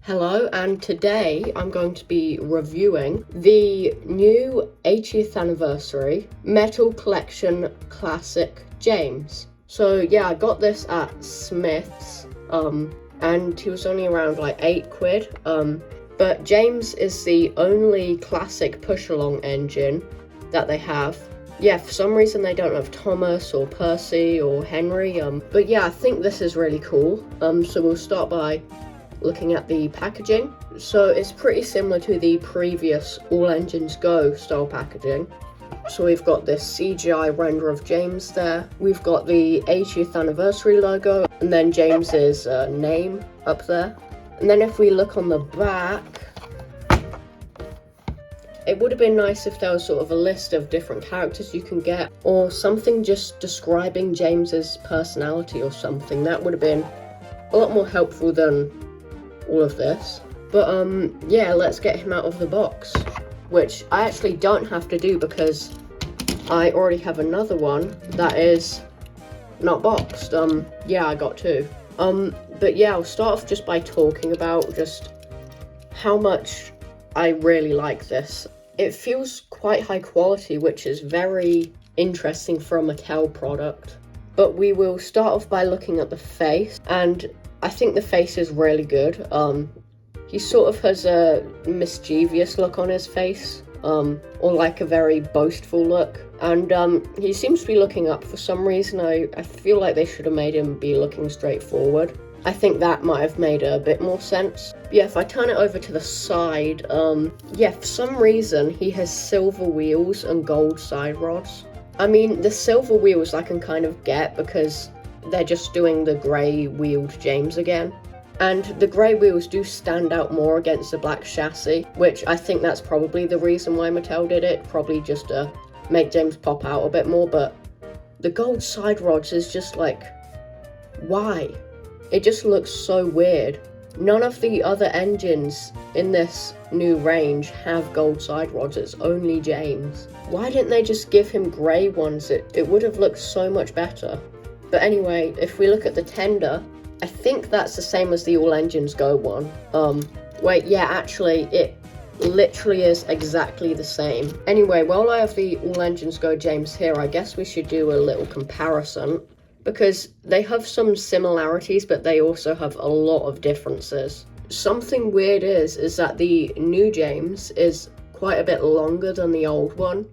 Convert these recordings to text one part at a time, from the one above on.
Hello, and today I'm going to be reviewing the new 80th anniversary Metal Collection Classic James. So yeah, I got this at Smith's, and he was only around like £8. But James is the only classic push-along engine that they have. Yeah, for some reason they don't have Thomas or Percy or Henry, but yeah, I think this is really cool. So we'll start by looking at the packaging. So it's pretty similar to the previous All Engines Go style packaging. So we've got this CGI render of James there. We've got the 80th anniversary logo, and then James's name up there. And then if we look on the back, it would have been nice if there was sort of a list of different characters you can get, or something just describing James's personality or something. That would have been a lot more helpful than all of this. But yeah, let's get him out of the box, which I actually don't have to do because I already have another one that is not boxed. Yeah, I got two. But yeah, I'll start off just by talking about just how much I really like this. It feels quite high quality, which is very interesting for a Mattel product. But we will start off by looking at the face, and I think the face is really good. He sort of has a mischievous look on his face, or like a very boastful look. And he seems to be looking up for some reason. I feel like they should have made him be looking straight forward. I think that might have made a bit more sense. But yeah, if I turn it over to the side, yeah, for some reason he has silver wheels and gold side rods. I mean, the silver wheels I can kind of get because they're just doing the grey wheeled James again. And the grey wheels do stand out more against the black chassis, which I think that's probably the reason why Mattel did it, probably just to make James pop out a bit more. But the gold side rods is just like, why? It just looks so weird. None of the other engines in this new range have gold side rods, it's only James. Why didn't they just give him grey ones? It would have looked so much better. But anyway, if we look at the tender, I think that's the same as the All Engines Go one. Wait, yeah, actually, it literally is exactly the same. Anyway, while I have the All Engines Go James here, I guess we should do a little comparison, because they have some similarities, but they also have a lot of differences. Something weird is that the new James is quite a bit longer than the old one,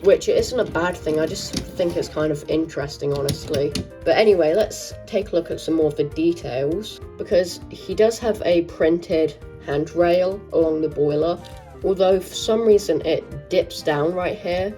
which isn't a bad thing. I just think it's kind of interesting, honestly. But anyway, let's take a look at some more of the details, because he does have a printed handrail along the boiler, although for some reason it dips down right here,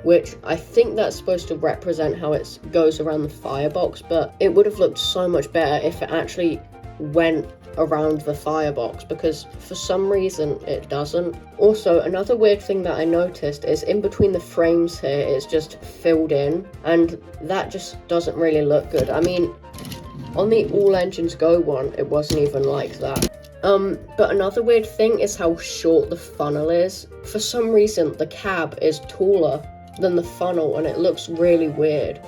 which I think that's supposed to represent how it goes around the firebox, but it would have looked so much better if it actually went around the firebox, because for some reason it doesn't. Also, another weird thing that I noticed is in between the frames here, it's just filled in, and that just doesn't really look good. I mean, on the All Engines Go one, it wasn't even like that. But another weird thing is how short the funnel is. For some reason, the cab is taller than the funnel, and it looks really weird.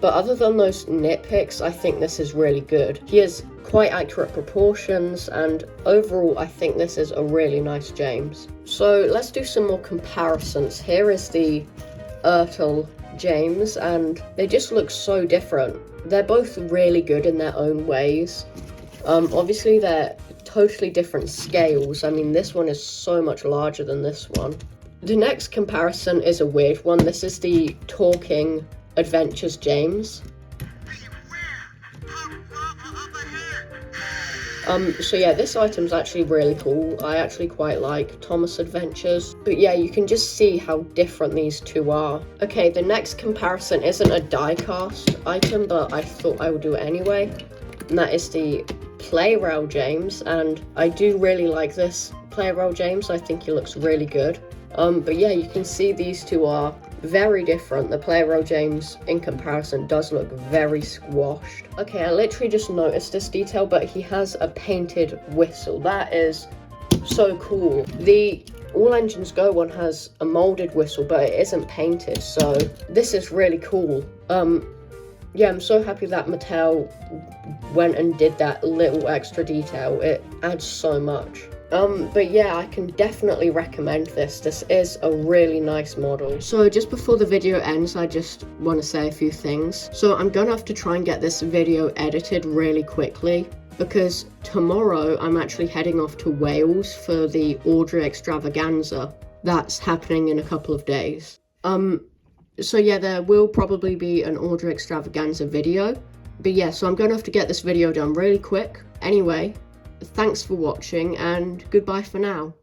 But other than those nitpicks, I think this is really good. He has quite accurate proportions, and overall I think this is a really nice James. So let's do some more comparisons. Here is the Ertl James, and they just look so different. They're both really good in their own ways. Obviously they're totally different scales. I mean, this one is so much larger than this one. The next comparison is a weird one. This is the Talking Adventures James. So yeah, this item's actually really cool. I actually quite like Thomas Adventures. But yeah, you can just see how different these two are. Okay, the next comparison isn't a die-cast item, but I thought I would do it anyway. And that is the Play-Rail James, and I do really like this Play-Rail James. I think he looks really good. But yeah, you can see these two are very different. The Play-Rail James, in comparison, does look very squashed. Okay, I literally just noticed this detail, but he has a painted whistle. That is so cool. The All Engines Go one has a molded whistle, but it isn't painted, so this is really cool. yeah, I'm so happy that Mattel went and did that little extra detail. It adds so much. But yeah, I can definitely recommend this. This is a really nice model. So just before the video ends, I just want to say a few things. So I'm gonna have to try and get this video edited really quickly, because tomorrow I'm actually heading off to Wales for the Audrey Extravaganza. That's happening in a couple of days. So yeah, there will probably be an Audrey Extravaganza video. But yeah, so I'm gonna have to get this video done really quick. Anyway, thanks for watching and goodbye for now.